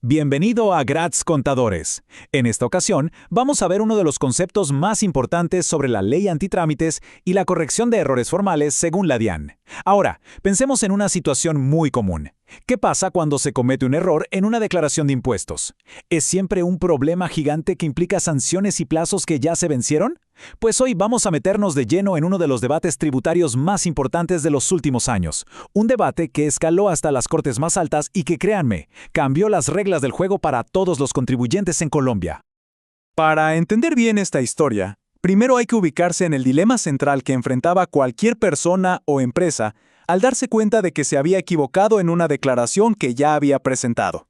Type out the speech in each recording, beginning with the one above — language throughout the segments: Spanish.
Bienvenido a Graz Contadores. En esta ocasión, vamos a ver uno de los conceptos más importantes sobre la ley antitrámites y la corrección de errores formales según la DIAN. Ahora, pensemos en una situación muy común. ¿Qué pasa cuando se comete un error en una declaración de impuestos? ¿Es siempre un problema gigante que implica sanciones y plazos que ya se vencieron? Pues hoy vamos a meternos de lleno en uno de los debates tributarios más importantes de los últimos años. Un debate que escaló hasta las cortes más altas y que, créanme, cambió las reglas del juego para todos los contribuyentes en Colombia. Para entender bien esta historia, primero hay que ubicarse en el dilema central que enfrentaba cualquier persona o empresa al darse cuenta de que se había equivocado en una declaración que ya había presentado.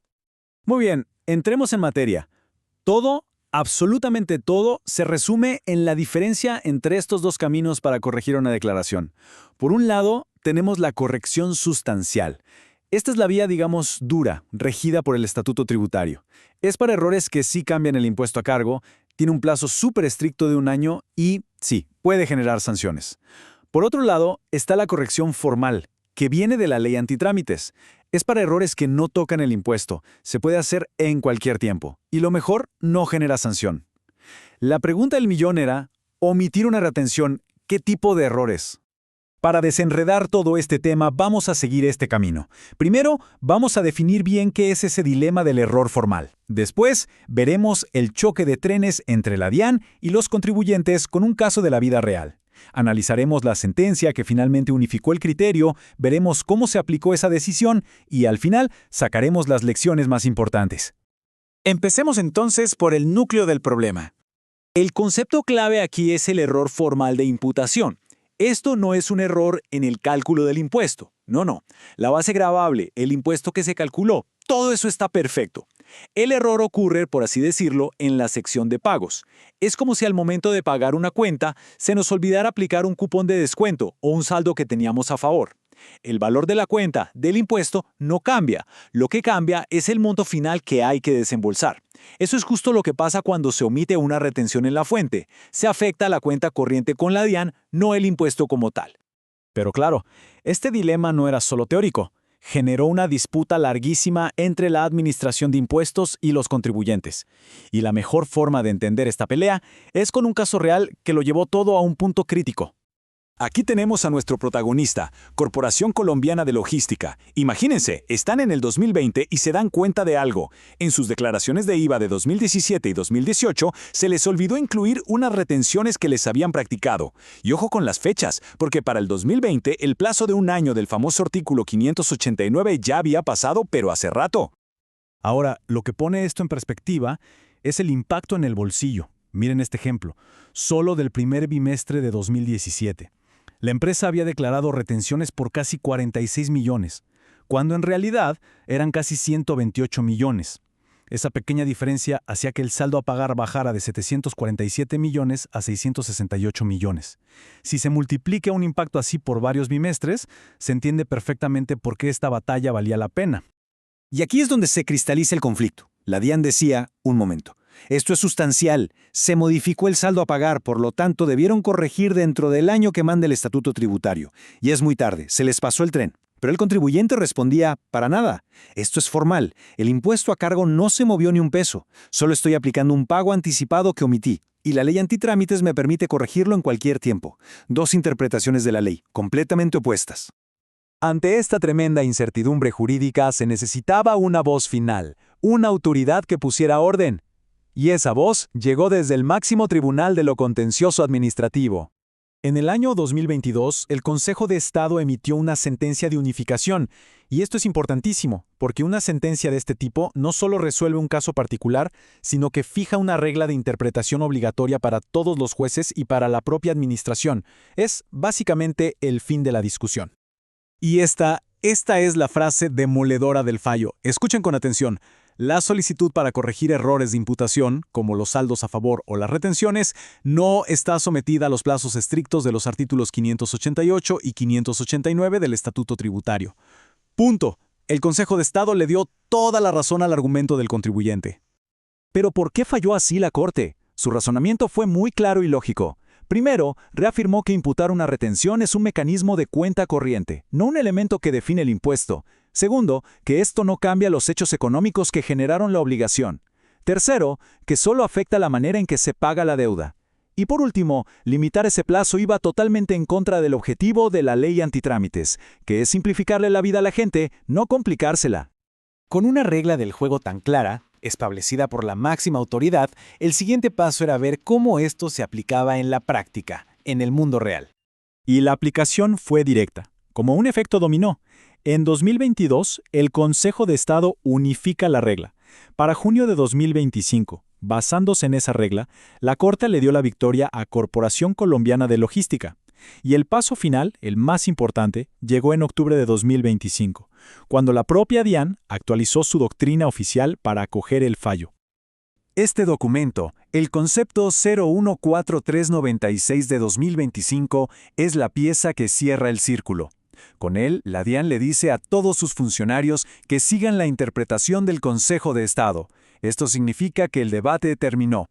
Muy bien, entremos en materia. Absolutamente todo, se resume en la diferencia entre estos dos caminos para corregir una declaración. Por un lado, tenemos la corrección sustancial. Esta es la vía, digamos, dura, regida por el Estatuto Tributario. Es para errores que sí cambian el impuesto a cargo, tiene un plazo súper estricto de 1 año y, sí, puede generar sanciones. Por otro lado, está la corrección formal, que viene de la ley antitrámites. Es para errores que no tocan el impuesto, se puede hacer en cualquier tiempo, y lo mejor, no genera sanción. La pregunta del millón era, omitir una retención, ¿qué tipo de errores? Para desenredar todo este tema, vamos a seguir este camino. Primero, vamos a definir bien qué es ese dilema del error formal. Después, veremos el choque de trenes entre la DIAN y los contribuyentes con un caso de la vida real. Analizaremos la sentencia que finalmente unificó el criterio, veremos cómo se aplicó esa decisión y al final sacaremos las lecciones más importantes. Empecemos entonces por el núcleo del problema. El concepto clave aquí es el error formal de imputación. Esto no es un error en el cálculo del impuesto. No. La base gravable, el impuesto que se calculó, todo eso está perfecto. El error ocurre, por así decirlo, en la sección de pagos. Es como si al momento de pagar una cuenta se nos olvidara aplicar un cupón de descuento o un saldo que teníamos a favor. El valor de la cuenta del impuesto no cambia. Lo que cambia es el monto final que hay que desembolsar. Eso es justo lo que pasa cuando se omite una retención en la fuente. Se afecta a la cuenta corriente con la DIAN, no el impuesto como tal. Pero claro, este dilema no era solo teórico. Generó una disputa larguísima entre la Administración de Impuestos y los contribuyentes. Y la mejor forma de entender esta pelea es con un caso real que lo llevó todo a un punto crítico. Aquí tenemos a nuestro protagonista, Corporación Colombiana de Logística. Imagínense, están en el 2020 y se dan cuenta de algo. En sus declaraciones de IVA de 2017 y 2018 se les olvidó incluir unas retenciones que les habían practicado. Y ojo con las fechas, porque para el 2020 el plazo de 1 año del famoso artículo 589 ya había pasado, pero hace rato. Ahora, lo que pone esto en perspectiva es el impacto en el bolsillo. Miren este ejemplo, solo del primer bimestre de 2017. La empresa había declarado retenciones por casi 46 millones, cuando en realidad eran casi 128 millones. Esa pequeña diferencia hacía que el saldo a pagar bajara de 747 millones a 668 millones. Si se multiplica un impacto así por varios bimestres, se entiende perfectamente por qué esta batalla valía la pena. Y aquí es donde se cristaliza el conflicto. La DIAN decía, un momento, esto es sustancial, se modificó el saldo a pagar, por lo tanto debieron corregir dentro del año que manda el Estatuto Tributario. Y es muy tarde, se les pasó el tren. Pero el contribuyente respondía, para nada, esto es formal, el impuesto a cargo no se movió ni un peso, solo estoy aplicando un pago anticipado que omití, y la ley antitrámites me permite corregirlo en cualquier tiempo. Dos interpretaciones de la ley, completamente opuestas. Ante esta tremenda incertidumbre jurídica se necesitaba una voz final, una autoridad que pusiera orden. Y esa voz llegó desde el máximo tribunal de lo contencioso administrativo. En el año 2022, el Consejo de Estado emitió una sentencia de unificación, y esto es importantísimo, porque una sentencia de este tipo no solo resuelve un caso particular, sino que fija una regla de interpretación obligatoria para todos los jueces y para la propia administración. Es básicamente el fin de la discusión. Y esta es la frase demoledora del fallo. Escuchen con atención. La solicitud para corregir errores de imputación, como los saldos a favor o las retenciones, no está sometida a los plazos estrictos de los artículos 588 y 589 del Estatuto Tributario. Punto. El Consejo de Estado le dio toda la razón al argumento del contribuyente. ¿Pero por qué falló así la Corte? Su razonamiento fue muy claro y lógico. Primero, reafirmó que imputar una retención es un mecanismo de cuenta corriente, no un elemento que define el impuesto. Segundo, que esto no cambia los hechos económicos que generaron la obligación. Tercero, que solo afecta la manera en que se paga la deuda. Y por último, limitar ese plazo iba totalmente en contra del objetivo de la ley antitrámites, que es simplificarle la vida a la gente, no complicársela. Con una regla del juego tan clara, establecida por la máxima autoridad, el siguiente paso era ver cómo esto se aplicaba en la práctica, en el mundo real. Y la aplicación fue directa, como un efecto dominó. En 2022, el Consejo de Estado unifica la regla. Para junio de 2025, basándose en esa regla, la Corte le dio la victoria a Corporación Colombiana de Logística. Y el paso final, el más importante, llegó en octubre de 2025, cuando la propia DIAN actualizó su doctrina oficial para acoger el fallo. Este documento, el concepto 014396 de 2025, es la pieza que cierra el círculo. Con él, la DIAN le dice a todos sus funcionarios que sigan la interpretación del Consejo de Estado. Esto significa que el debate terminó.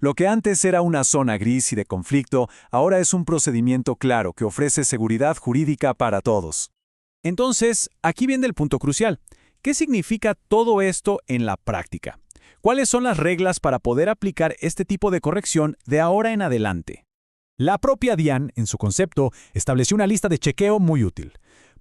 Lo que antes era una zona gris y de conflicto, ahora es un procedimiento claro que ofrece seguridad jurídica para todos. Entonces, aquí viene el punto crucial. ¿Qué significa todo esto en la práctica? ¿Cuáles son las reglas para poder aplicar este tipo de corrección de ahora en adelante? La propia DIAN, en su concepto, estableció una lista de chequeo muy útil.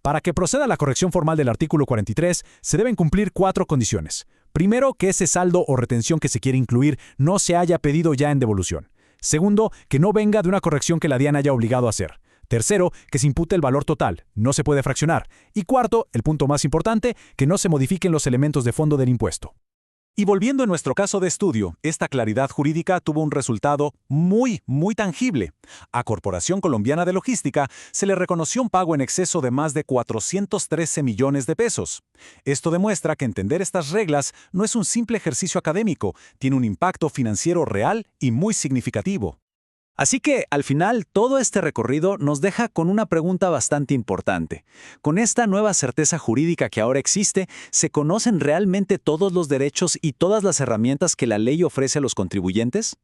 Para que proceda la corrección formal del artículo 43, se deben cumplir 4 condiciones. Primero, que ese saldo o retención que se quiere incluir no se haya pedido ya en devolución. Segundo, que no venga de una corrección que la DIAN haya obligado a hacer. Tercero, que se impute el valor total, no se puede fraccionar. Y cuarto, el punto más importante, que no se modifiquen los elementos de fondo del impuesto. Y volviendo a nuestro caso de estudio, esta claridad jurídica tuvo un resultado muy tangible. A Corporación Colombiana de Logística se le reconoció un pago en exceso de más de 413 millones de pesos. Esto demuestra que entender estas reglas no es un simple ejercicio académico, tiene un impacto financiero real y muy significativo. Así que, al final, todo este recorrido nos deja con una pregunta bastante importante. ¿Con esta nueva certeza jurídica que ahora existe, se conocen realmente todos los derechos y todas las herramientas que la ley ofrece a los contribuyentes?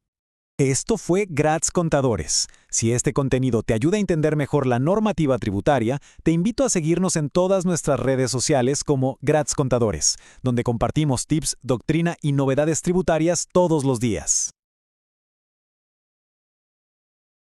Esto fue Gratz Contadores. Si este contenido te ayuda a entender mejor la normativa tributaria, te invito a seguirnos en todas nuestras redes sociales como Gratz Contadores, donde compartimos tips, doctrina y novedades tributarias todos los días.